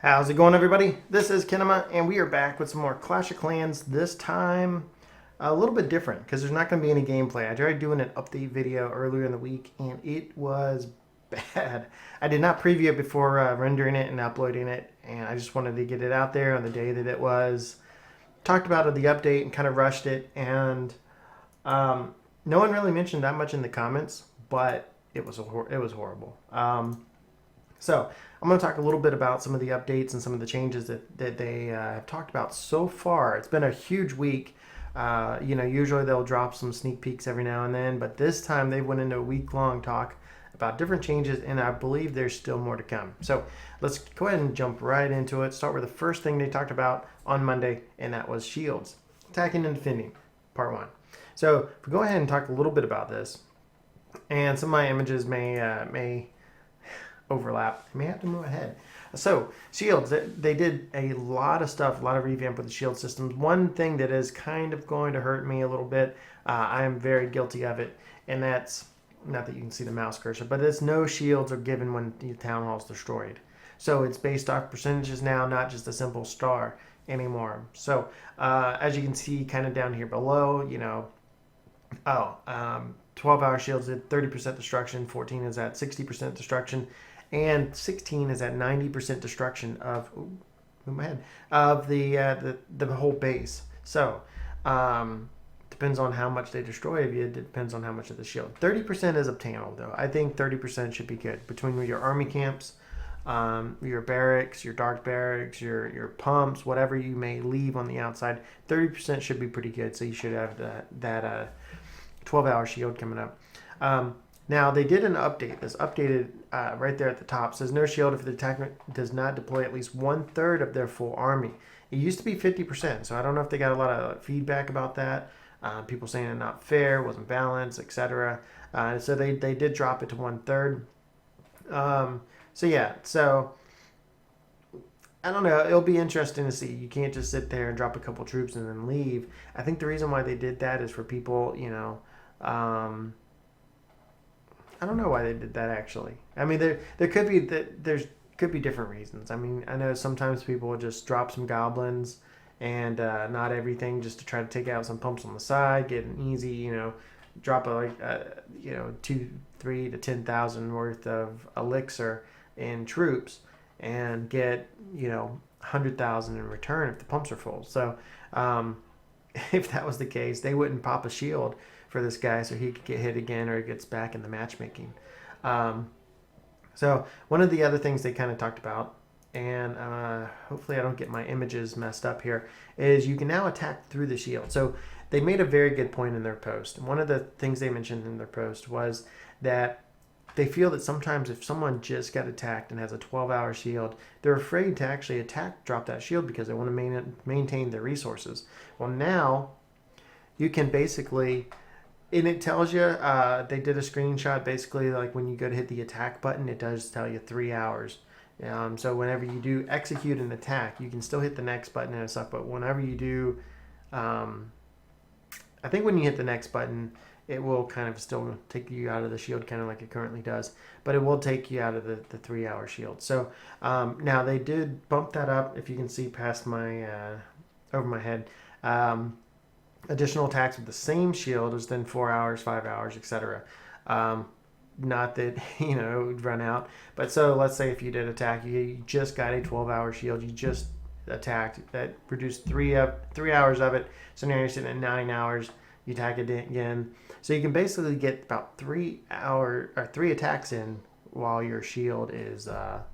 How's it going, everybody? This is Kinema, and we are back with some more Clash of Clans. This time, a little bit different because there's not going to be any gameplay. I tried doing an update video earlier in the week, and it was bad. I did not preview it before rendering it and uploading it, and I just wanted to get it out there on the day that it was. Talked about it, the update, and kind of rushed it, and no one really mentioned that much in the comments, but it was horrible. So I'm going to talk a little bit about some of the updates and some of the changes that they have talked about so far. It's been a huge week. Usually they'll drop some sneak peeks every now and then, but this time they went into a week-long talk about different changes, and I believe there's still more to come. So let's go ahead and jump right into it. Start with the first thing they talked about on Monday, and that was shields. Attacking and defending, part one. So if we go ahead and talk a little bit about this, and some of my images may overlap. I may have to move ahead. So shields, they did a lot of stuff, a lot of revamp with the shield systems. One thing that is kind of going to hurt me a little bit, I am very guilty of it, and that's, not that you can see the mouse cursor, but it's no shields are given when the town hall is destroyed. So it's based off percentages now, not just a simple star anymore. So as you can see kind of down here below, 12-hour shields did 30% destruction, 14 is at 60% destruction, and 16 is at 90% destruction of the whole base. So depends on how much they destroy of you. It depends on how much of the shield. 30% is obtainable, though. I think 30% should be good between your army camps, your barracks, your dark barracks, your pumps, whatever you may leave on the outside. 30% should be pretty good. So you should have that 12-hour shield coming up. Now, they did an update. This updated right there at the top. Says no shield if the attacker does not deploy at least 1/3 of their full army. It used to be 50%, so I don't know if they got a lot of feedback about that. People saying it's not fair, wasn't balanced, etc. So they did drop it to 1/3. So I don't know. It'll be interesting to see. You can't just sit there and drop a couple troops and then leave. I think the reason why they did that is for people, I don't know why they did that actually. I mean, there could be could be different reasons. I mean, I know sometimes people will just drop some goblins and not everything just to try to take out some pumps on the side, get an easy, drop 3 to 10,000 worth of elixir in troops and get 100,000 in return if the pumps are full. So if that was the case, they wouldn't pop a shield for this guy so he could get hit again or he gets back in the matchmaking. So one of the other things they kind of talked about, and hopefully I don't get my images messed up here, is you can now attack through the shield. So they made a very good point in their post. And one of the things they mentioned in their post was that they feel that sometimes if someone just got attacked and has a 12-hour shield, they're afraid to actually drop that shield because they want to maintain their resources. Well, now you can basically, and it tells you, they did a screenshot basically like when you go to hit the attack button, it does tell you 3 hours. So whenever you do execute an attack, you can still hit the next button and stuff, but whenever you do, I think when you hit the next button, it will kind of still take you out of the shield, kind of like it currently does, but it will take you out of the 3-hour shield. So now they did bump that up, if you can see past my, over my head. Additional attacks with the same shield is then 4 hours, 5 hours, etc. Not that, it would run out, but so let's say if you did attack, you just got a 12-hour shield, you just attacked, that produced 3 hours of it, so now you're sitting at 9 hours, you attack it again. So you can basically get about 3 attacks in while your shield is, while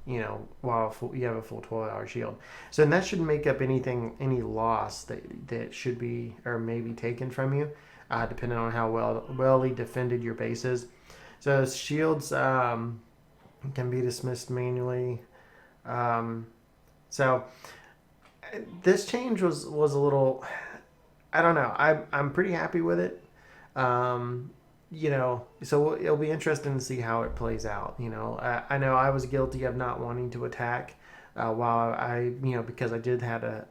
you have a full 12-hour shield. So and that shouldn't make up any loss that should be or may be taken from you, depending on how well defended your base is. So shields can be dismissed manually. So this change was a little, I don't know. I'm pretty happy with it. So it'll be interesting to see how it plays out. I know I was guilty of not wanting to attack while I, because I did have a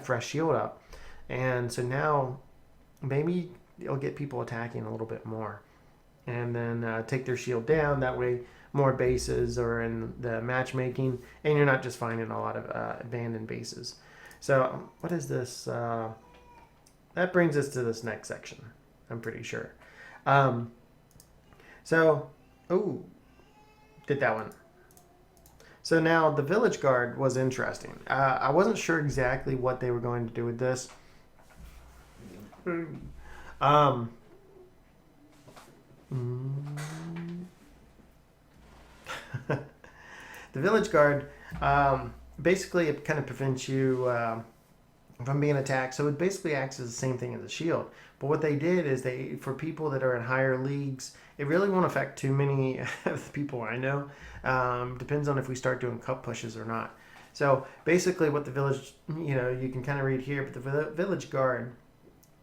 fresh shield up. And so now maybe it'll get people attacking a little bit more and then take their shield down. That way more bases or in the matchmaking, and you're not just finding a lot of abandoned bases. So what is this? That brings us to this next section, I'm pretty sure. Did that one. So now the Village Guard was interesting. I wasn't sure exactly what they were going to do with this. The Village Guard, basically it kind of prevents you from being attacked. So it basically acts as the same thing as a shield. But what they did is for people that are in higher leagues, it really won't affect too many of the people I know. Depends on if we start doing cup pushes or not. So basically what the Village, you can kind of read here, but the Village Guard,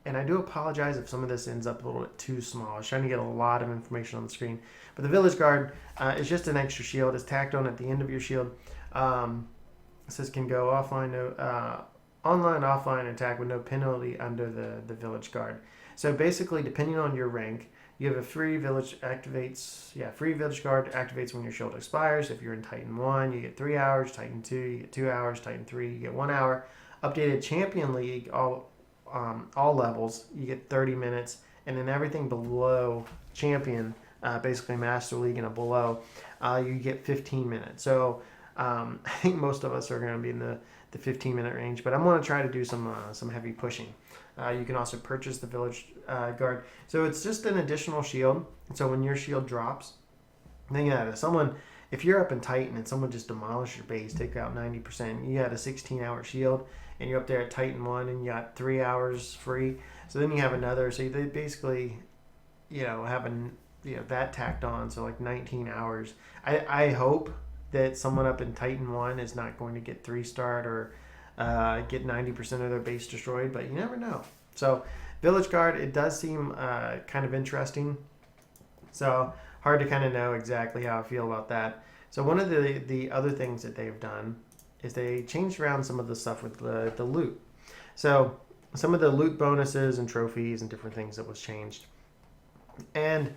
and I do apologize if some of this ends up a little bit too small. I was trying to get a lot of information on the screen. But the Village Guard is just an extra shield. It's tacked on at the end of your shield. It says can go offline, online, offline attack with no penalty under the Village Guard. So basically, depending on your rank, you have a free Village Guard activates when your shield expires. If you're in Titan 1, you get 3 hours. Titan 2, you get 2 hours. Titan 3, you get 1 hour. Updated Champion League, all levels, you get 30 minutes. And then everything below Champion, basically Master League and below, you get 15 minutes. So I think most of us are going to be in the 15-minute range, but I'm going to try to do some heavy pushing. You can also purchase the Village Guard. So it's just an additional shield. So when your shield drops, think of that. If you're up in Titan and someone just demolished your base, take out 90%, you had a 16-hour shield, and you're up there at Titan 1 and you got 3 hours free. So then you have another. So they basically, have that tacked on. So like 19 hours. I hope that someone up in Titan 1 is not going to get 3-starred or get 90% of their base destroyed, but you never know. So Village Guard, it does seem kind of interesting. So hard to kind of know exactly how I feel about that. So one of the other things that they've done is they changed around some of the stuff with the loot. So some of the loot bonuses and trophies and different things that was changed. And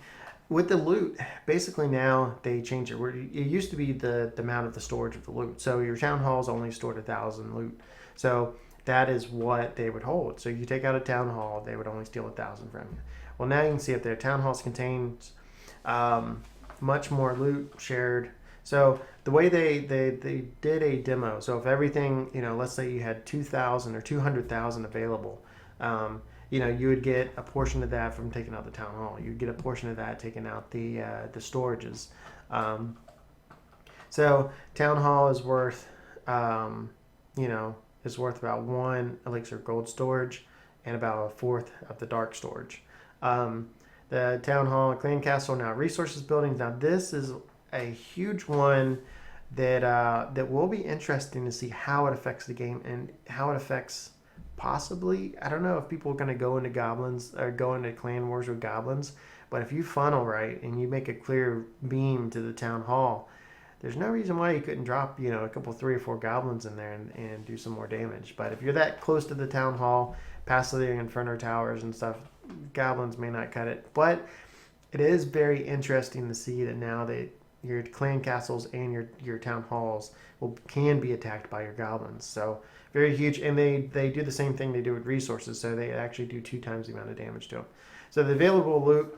with the loot, basically now they change it. Where it used to be the amount of the storage of the loot. So your town halls only stored 1,000 loot. So that is what they would hold. So you take out a town hall, they would only steal 1,000 from you. Well, now you can see up there, town halls contains much more loot shared. So the way they did a demo. So if everything, let's say you had 2,000 or 200,000 available. You would get a portion of that from taking out the town hall. You'd get a portion of that taking out the storages. So town hall is worth, is worth about 1 elixir gold storage and about a fourth of the dark storage. The town hall, clan castle, now resources buildings. Now this is a huge one that will be interesting to see how it affects the game and how it affects. Possibly, I don't know if people are going to go into goblins or go into clan wars with goblins, but if you funnel right and you make a clear beam to the town hall, there's no reason why you couldn't drop, a couple 3 or 4 goblins in there and do some more damage. But if you're that close to the town hall, past the Inferno towers and stuff, goblins may not cut it. But it is very interesting to see that now that your clan castles and your town halls can be attacked by your goblins. So very huge, and they do the same thing they do with resources, so they actually do 2 times the amount of damage to them. So the available loot,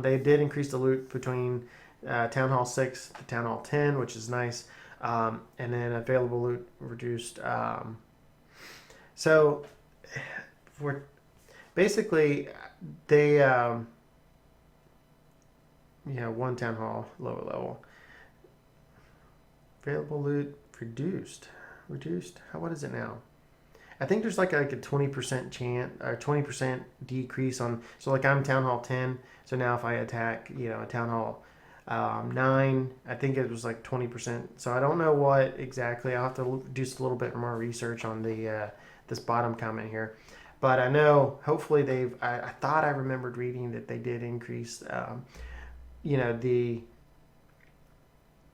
they did increase the loot between Town Hall 6 to Town Hall 10, which is nice, and then available loot reduced. So for basically they one Town Hall lower level. Available loot reduced. What is it now? I think there's like a 20% chance or 20% decrease on. So like I'm Town Hall 10. So now if I attack, a Town Hall 9, I think it was like 20%. So I don't know what exactly. I'll have to do just a little bit more research on this bottom comment here. But I know hopefully I thought I remembered reading that they did increase.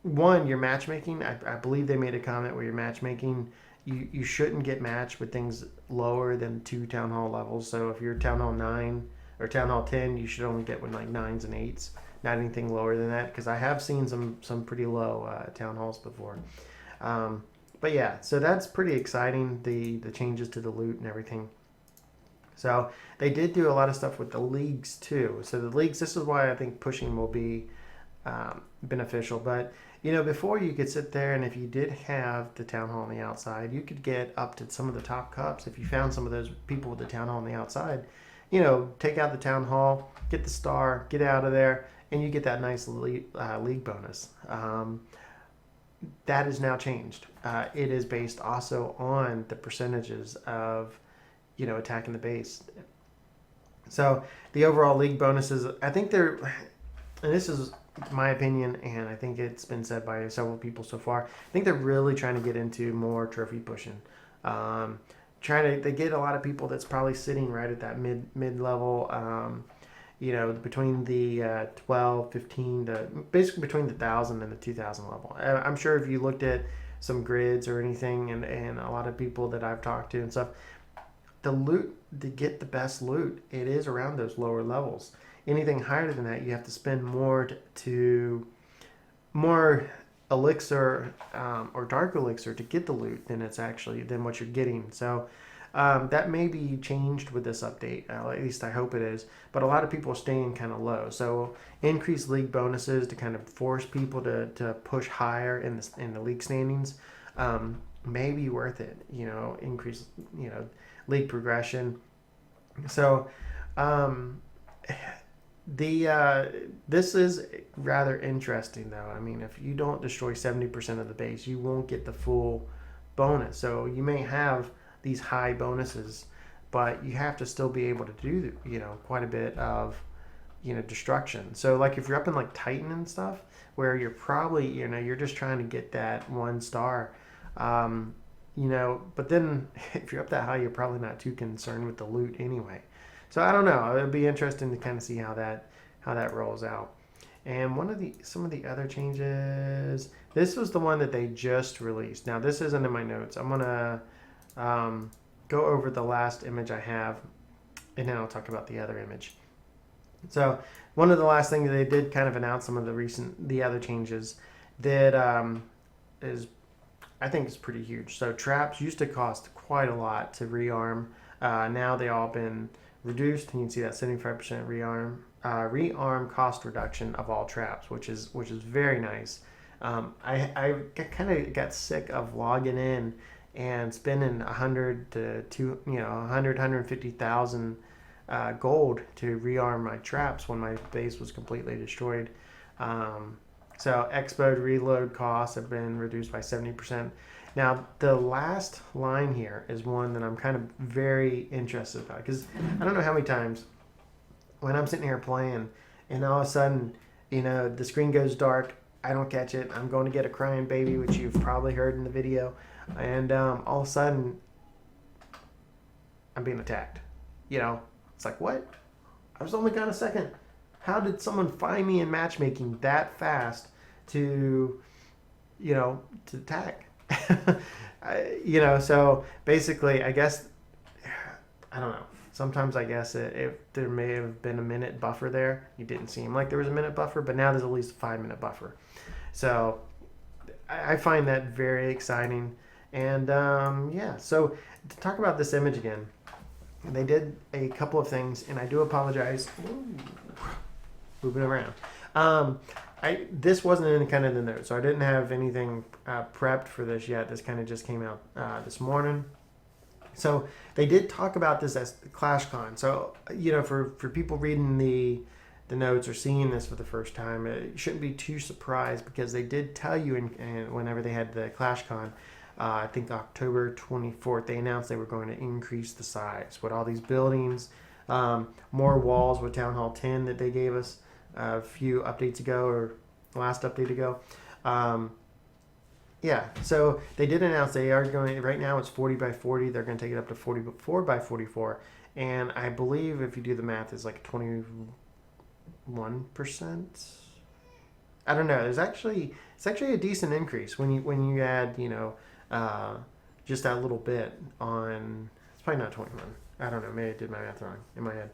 Your matchmaking, I believe they made a comment where your matchmaking, you shouldn't get matched with things lower than 2 Town Hall levels. So if you're Town Hall 9 or Town Hall 10, you should only get with like 9s and 8s. not anything lower than that, because I have seen some pretty low town halls before. But yeah, so that's pretty exciting, the changes to the loot and everything. So they did do a lot of stuff with the leagues too. So the leagues, this is why I think pushing will be beneficial. But before you could sit there, and if you did have the town hall on the outside, you could get up to some of the top cups if you found some of those people with the town hall on the outside. Take out the town hall, get the star, get out of there, and you get that nice league bonus. That is now changed. It is based also on the percentages of attacking the base. So the overall league bonuses, I think they're, and this is my opinion, and I think it's been said by several people so far, I think they're really trying to get into more trophy pushing. They get a lot of people that's probably sitting right at that mid level, between the 12, 15 to basically between the 1,000 and the 2,000 level. I'm sure if you looked at some grids or anything, and a lot of people that I've talked to and stuff, the loot, to get the best loot, it is around those lower levels. Anything higher than that, you have to spend more more elixir or dark elixir to get the loot than what you're getting. So that may be changed with this update. At least I hope it is. But a lot of people are staying kind of low. So increased league bonuses to kind of force people to push higher in the league standings may be worth it. Increase league progression. So this is rather interesting though. I mean, if you don't destroy 70% of the base, you won't get the full bonus. So you may have these high bonuses, but you have to still be able to do quite a bit of destruction. So like if you're up in like Titan and stuff, where you're probably you're just trying to get that 1 star, but then if you're up that high, you're probably not too concerned with the loot anyway. So I don't know. It'll be interesting to kind of see how that rolls out. And some of the other changes, this was the one that they just released. Now this isn't in my notes. I'm gonna go over the last image I have, and then I'll talk about the other image. So one of the last things they did kind of announce some of the other changes that I think is pretty huge. So traps used to cost quite a lot to rearm. Now they all been reduced. You can see that 75% rearm cost reduction of all traps, which is very nice. I kind of got sick of logging in and spending 100 to 150,000 gold to rearm my traps when my base was completely destroyed. So expo reload costs have been reduced by 70%. Now, the last line here is one that I'm kind of very interested about, because I don't know how many times when I'm sitting here playing and all of a sudden, the screen goes dark, I don't catch it, I'm going to get a crying baby, which you've probably heard in the video, and all of a sudden, I'm being attacked. It's like, what? I was only gone a second. How did someone find me in matchmaking that fast to attack? So basically, I guess, I don't know. Sometimes I guess if there may have been a minute buffer there, you didn't seem like there was a minute buffer, but now there's at least a 5-minute buffer. So I find that very exciting. And so to talk about this image again, they did a couple of things, and I do apologize. Ooh, moving around. This wasn't in kind of the notes, so I didn't have anything prepped for this yet. This kind of just came out this morning. So they did talk about this as ClashCon. So for people reading the notes or seeing this for the first time, you shouldn't be too surprised, because they did tell you whenever they had the ClashCon, I think October 24th, they announced they were going to increase the size with all these buildings, more walls with Town Hall 10 that they gave us a few updates ago, or last update ago. So they did announce they are going, right now it's 40 by 40. They're going to take it up to 44 by 44. And I believe if you do the math, it's like 21%. I don't know. It's actually a decent increase when you add, just that little bit on, it's probably not 21. I don't know. Maybe I did my math wrong in my head.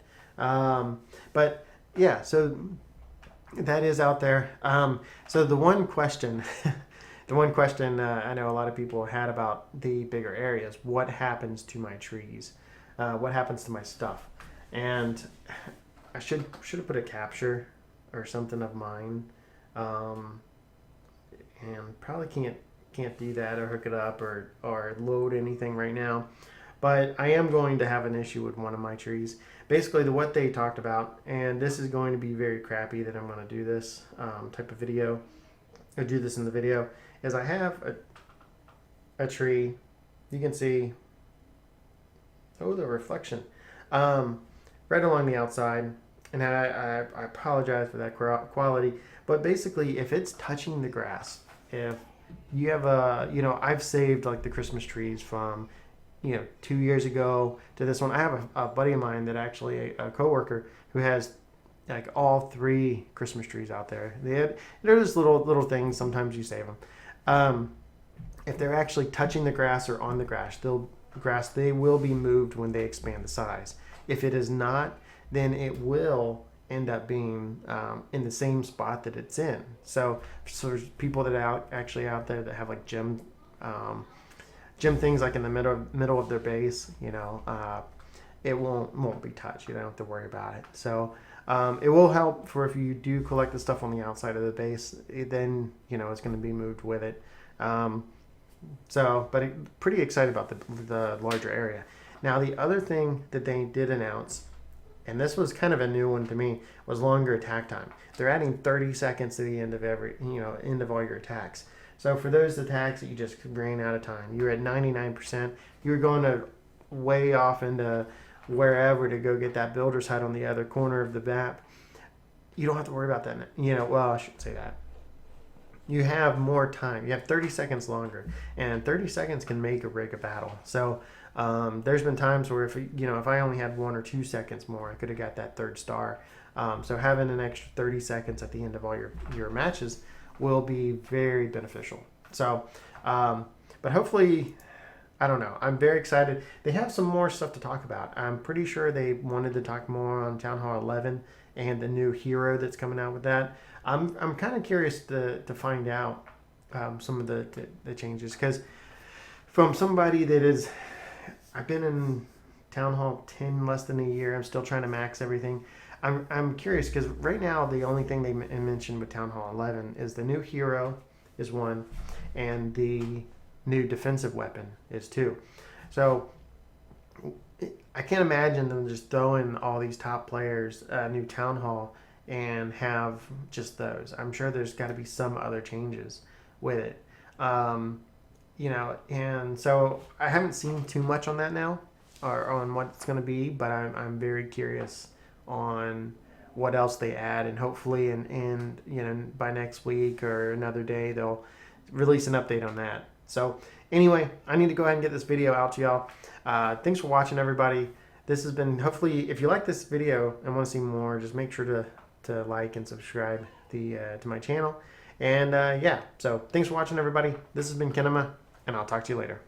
But yeah, so That is out there. So the one question, the one question I know a lot of people had about the bigger areas: what happens to my trees? What happens to my stuff? And I should have put a capture or something of mine, um, and probably can't do that or hook it up or load anything right now. But I am going to have an issue with one of my trees. Basically, what they talked about, and this is going to be very crappy that I'm going to do this type of video, or do this in the video, is I have a tree. You can see, oh, the reflection, right along the outside. And I apologize for that quality. But basically, if it's touching the grass, if you have I've saved like the Christmas trees from 2 years ago to this one. I have a buddy of mine that actually a coworker who has like all 3 Christmas trees out there. They're just little things. Sometimes you save them. If they're actually touching the grass or on the grass, they will be moved when they expand the size. If it is not, then it will end up being in the same spot that it's in. So there's people that are actually out there that have like gym things like in the middle of their base. It won't be touched. You don't have to worry about it. So it will help for if you do collect the stuff on the outside of the base. Then it's going to be moved with it. But pretty excited about the larger area. Now the other thing that they did announce, and this was kind of a new one to me, was longer attack time. They're adding 30 seconds to the end of end of all your attacks. So for those attacks that you just ran out of time, you're at 99%, you're going to way off into wherever to go get that builder's hut on the other corner of the map. You don't have to worry about that. Well, I shouldn't say that. You have more time. You have 30 seconds longer, and 30 seconds can make or break a battle. So there's been times where if I only had 1 or 2 seconds more, I could have got that 3rd star. So having an extra 30 seconds at the end of all your matches will be very beneficial. So, but hopefully, I don't know. I'm very excited. They have some more stuff to talk about. I'm pretty sure they wanted to talk more on Town Hall 11 and the new hero that's coming out with that. I'm kind of curious to find out some of the changes, because from somebody that is, I've been in Town Hall 10 less than a year. I'm still trying to max everything. I'm curious because right now the only thing they mentioned with Town Hall 11 is the new hero is 1, and the new defensive weapon is 2. So I can't imagine them just throwing all these top players a new Town Hall and have just those. I'm sure there's got to be some other changes with it. And so I haven't seen too much on that now, or on what it's going to be, but I'm very curious on what else they add, and hopefully by next week or another day they'll release an update on that. So anyway, I need to go ahead and get this video out to y'all. Thanks for watching, everybody. This has been, hopefully, if you like this video and want to see more, just make sure to like and subscribe to my channel. And so thanks for watching, everybody. This has been Kinema, and I'll talk to you later.